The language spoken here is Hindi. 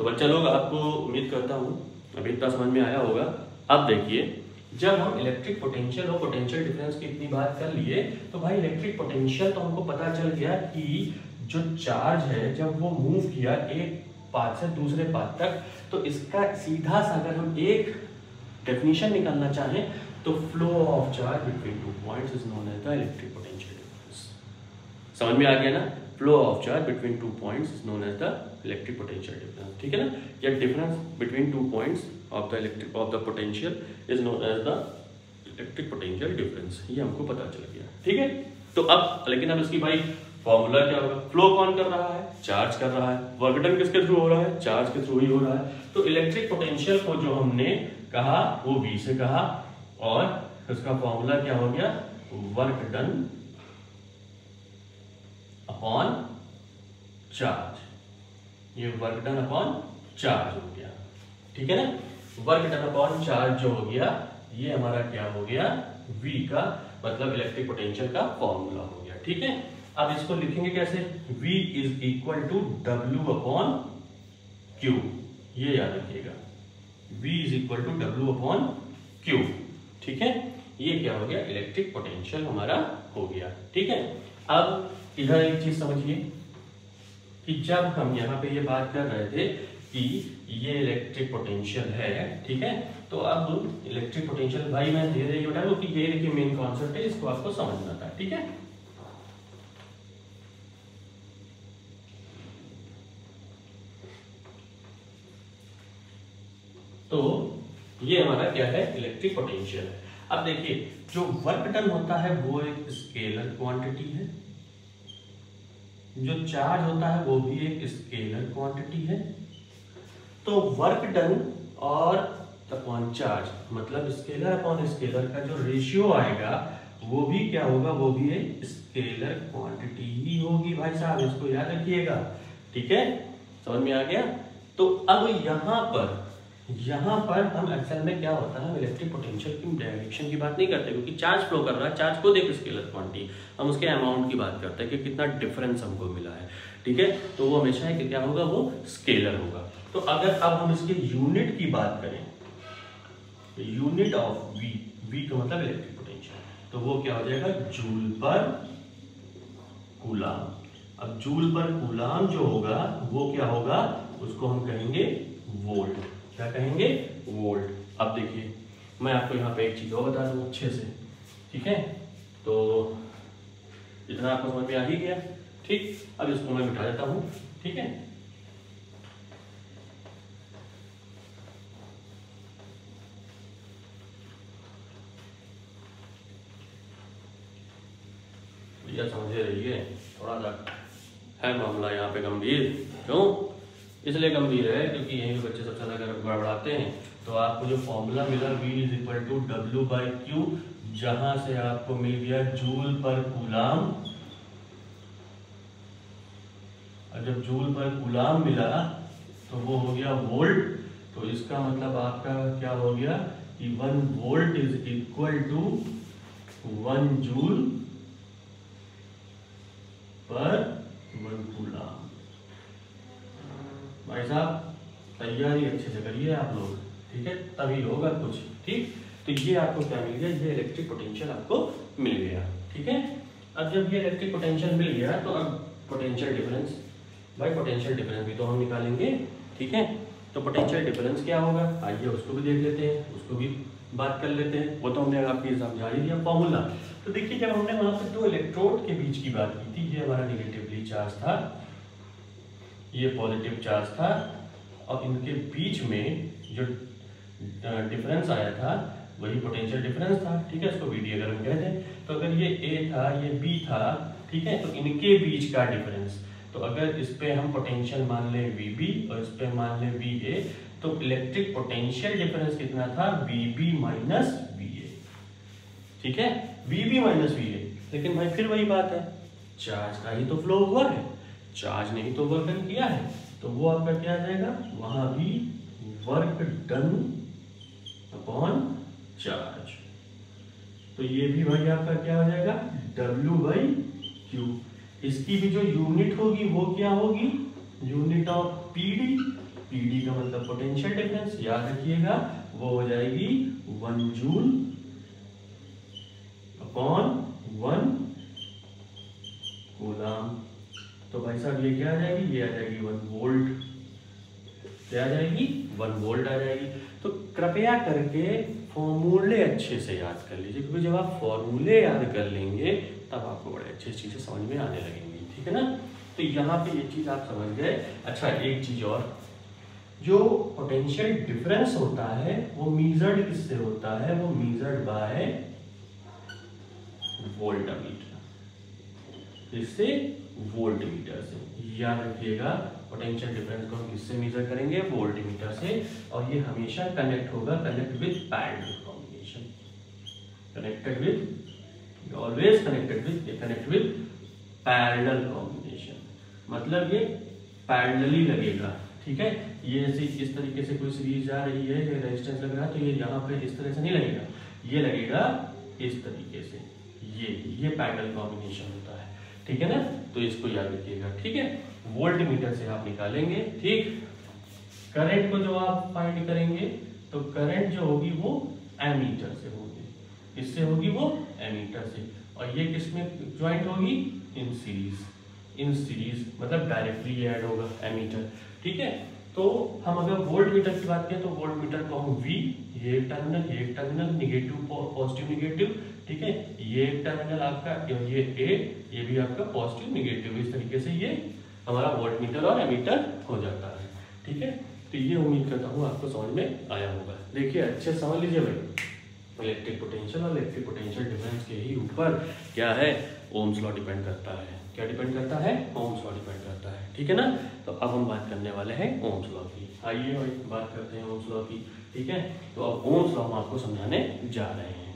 तो बच्चा लोग आपको उम्मीद करता हूँ अभी इतना समझ में आया होगा। अब देखिए, जब हम इलेक्ट्रिक पोटेंशियल और पोटेंशियल डिफरेंस की इतनी बात कर लिए तो भाई इलेक्ट्रिक पोटेंशियल तो हमको पता चल गया कि जो चार्ज है जब वो मूव किया एक पाथ से दूसरे पाथ तक, तो इसका सीधा सा अगर हम एक डेफिनेशन निकालना चाहें तो flow of charge between two points is known as the electric potential difference. समझ में आ गया ना? Flow of charge between two points is known as the electric potential difference, ठीक है ना? या difference between two points of the potential is known as the electric potential difference. ये हमको पता चल गया, ठीक है? तो अब लेकिन अब इसकी भाई फॉर्मूला क्या होगा? फ्लो कौन कर रहा है? चार्ज कर रहा है। वर्क डन किसके थ्रू हो रहा है? चार्ज के थ्रू ही हो रहा है। तो इलेक्ट्रिक पोटेंशियल को जो हमने कहा वो V से कहा और उसका फॉर्मूला क्या हो गया? Work done upon charge. ये वर्क डन अपॉन चार्ज हो गया, ठीक है ना? वर्क डन अपॉन चार्ज जो हो गया ये हमारा क्या हो गया? V का मतलब इलेक्ट्रिक पोटेंशियल का फॉर्मूला हो गया, ठीक है? अब इसको लिखेंगे कैसे? V is equal to W upon Q, ये याद रखिएगा। V is equal to W upon Q, ठीक है? ये क्या हो गया? इलेक्ट्रिक पोटेंशियल हमारा हो गया, ठीक है? अब इधर एक चीज समझिए कि जब हम यहाँ पे ये बात कर रहे थे कि ये इलेक्ट्रिक पोटेंशियल है, ठीक है? तो अब इलेक्ट्रिक पोटेंशियल भाई मैं धीरे धीरे बता दूं कि ये देखिए मेन कॉन्सेप्ट है, इसको आपको समझना था, ठीक है? तो ये हमारा क्या है? इलेक्ट्रिक पोटेंशियल है। अब देखिए जो वर्क डन होता है वो एक स्केलर क्वांटिटी है, जो चार्ज होता है वो भी एक स्केलर क्वांटिटी है। तो वर्क डन और अपॉन चार्ज मतलब स्केलर अपॉन स्केलर का जो रेशियो आएगा वो भी क्या होगा? वो भी एक स्केलर क्वांटिटी ही होगी भाई साहब, इसको याद रखिएगा, ठीक है? समझ में आ गया? तो अब यहाँ पर हम एक्चुअल में क्या होता है, हम इलेक्ट्रिक पोटेंशियल की डायरेक्शन की बात नहीं करते क्योंकि चार्ज फ्लो कर रहा है, चार्ज को देख स्केलर क्वांटिटी, हम उसके अमाउंट की बात करते हैं कि कितना डिफरेंस हमको मिला है, ठीक है? तो वो हमेशा है कि क्या होगा? वो स्केलर होगा। तो अगर अब हम इसके यूनिट की बात करें, यूनिट ऑफ V का मतलब इलेक्ट्रिक पोटेंशियल, तो वो क्या हो जाएगा? जूल पर कूलाम। अब जूल पर कूलाम जो होगा वो क्या होगा? उसको हम कहेंगे वोल्ट। क्या कहेंगे? वोल्ट। अब देखिए मैं आपको यहाँ पे एक चीज और बता दूं अच्छे से, ठीक है? तो इतना आपको समझ में आ ही गया, ठीक? अब इसको मैं मिटा देता हूँ, ठीक है? भैया समझे रहिए, थोड़ा सा है मामला यहाँ पे गंभीर। क्यों इसलिए गंभीर है? क्योंकि यहीं पे बच्चे सबसे ज्यादा गड़बड़ाते हैं। तो आपको जो फॉर्मूला मिला V is equal to W by Q, जहां से आपको मिल गया जूल पर कूलाम, और जब जूल पर कूलाम मिला तो वो हो गया वोल्ट। तो इसका मतलब आपका क्या हो गया कि 1 volt is equal to 1 joule per 1 coulomb. भाई साहब तैयारी अच्छे से करिए आप लोग, ठीक है? तभी होगा कुछ, ठीक? तो ये आपको क्या मिल गया? ये इलेक्ट्रिक पोटेंशियल आपको मिल गया, ठीक है? अब जब ये इलेक्ट्रिक पोटेंशियल मिल गया तो अब पोटेंशियल डिफरेंस, भाई पोटेंशियल डिफरेंस भी तो हम निकालेंगे, ठीक है? तो पोटेंशियल डिफरेंस क्या होगा? आइए उसको भी देख लेते हैं, उसको भी बात कर लेते हैं। वो तो हमने आपकी समझा ही दिया फॉर्मूला। तो देखिए जब हमने वहां पर 2 इलेक्ट्रोड के बीच की बात की थी, ये हमारा निगेटिवली चार्ज था, ये पॉजिटिव चार्ज था, और इनके बीच में जो डिफरेंस आया था वही पोटेंशियल डिफरेंस था, ठीक है? इसको VD अगर हम कहते हैं। तो अगर ये A था ये B था, ठीक है? तो इनके बीच का डिफरेंस, तो अगर इस पे हम पोटेंशियल मान लें VB और इस पे मान लें VA, तो इलेक्ट्रिक पोटेंशियल डिफरेंस कितना था? VB माइनस VA, ठीक है? VB minus VA। लेकिन भाई फिर वही बात है, चार्ज का ही तो फ्लो हुआ है, चार्ज ने ही तो वर्क डन किया है, तो वो आपका क्या आ जाएगा? वहां भी वर्क डन अपॉन चार्ज। तो ये भी भाई आपका क्या हो जाएगा? W by Q. इसकी भी जो यूनिट होगी वो क्या होगी? यूनिट ऑफ PD पीडी का मतलब पोटेंशियल डिफरेंस, याद रखिएगा वो हो जाएगी 1 जूल अपॉन 1 कूलम। तो भाई साहब ये क्या आ जाएगी, ये आ जाएगी 1 वोल्ट। क्या आ जाएगी, 1 वोल्ट आ जाएगी। तो कृपया करके फॉर्मूले अच्छे से याद कर लीजिए, क्योंकि जब आप फॉर्मूले याद कर लेंगे तब आपको बड़े अच्छे चीजें समझ में आने लगेंगी, ठीक है ना। तो यहाँ पे ये चीज आप समझ गए। अच्छा एक चीज और, जो पोटेंशियल डिफरेंस होता है वो मीजर्ड किससे होता है, वो मीजर्ड बाय वोल्टमीटर। इससे वोल्टमीटर से, याद रखिएगा पोटेंशियल डिफरेंस को हम किससे मेजर करेंगे, वोल्टमीटर से। और ये हमेशा कनेक्ट होगा, connect with parallel combination, connected with, always connected with, connect with parallel combination, मतलब ये पैरेलली लगेगा, ठीक है। ये ऐसे इस तरीके से कोई सीरीज जा रही है, ये रेजिस्टेंस लग रहा है, तो ये यहाँ पे इस तरह से नहीं लगेगा, ये लगेगा इस तरीके से, ये पैरेलल कॉम्बिनेशन होता है, ठीक है ना। तो इसको याद रखिएगा, ठीक है। वोल्टमीटर से आप निकालेंगे, ठीक। करंट को जो आप फाइंड करेंगे तो करंट जो होगी वो एमीटर से होगी, इससे होगी वो एमीटर से, और ये किसमें ज्वाइंट होगी, इन सीरीज मतलब डायरेक्टली ऐड होगा एमीटर, ठीक है। तो हम अगर वोल्टमीटर की बात करें तो वोल्टमीटर को हम V, ये एक टर्मिनल निगेटिव पॉजिटिव निगेटिव, ठीक है, ये एक टर्मिनल आपका, ये A, ये भी आपका पॉजिटिव निगेटिव, इस तरीके से ये हमारा वोल्टमीटर और एमीटर हो जाता है, ठीक है। तो ये उम्मीद करता हूँ आपको समझ में आया होगा। देखिए अच्छे समझ लीजिए भाई, इलेक्ट्रिक पोटेंशियल और इलेक्ट्रिक पोटेंशियल डिफरेंस के ही ऊपर क्या है, ओम्स लॉ डिपेंड करता है। क्या डिपेंड करता है, ओम्स लॉ डिपेंड करता है, ठीक है ना। तो अब हम बात करने वाले हैं ओम्स लॉ की। आइए भाई बात करते हैं ओम्स लॉ की, ठीक है। तो अब ओम्स लॉ हम आपको समझाने जा रहे हैं।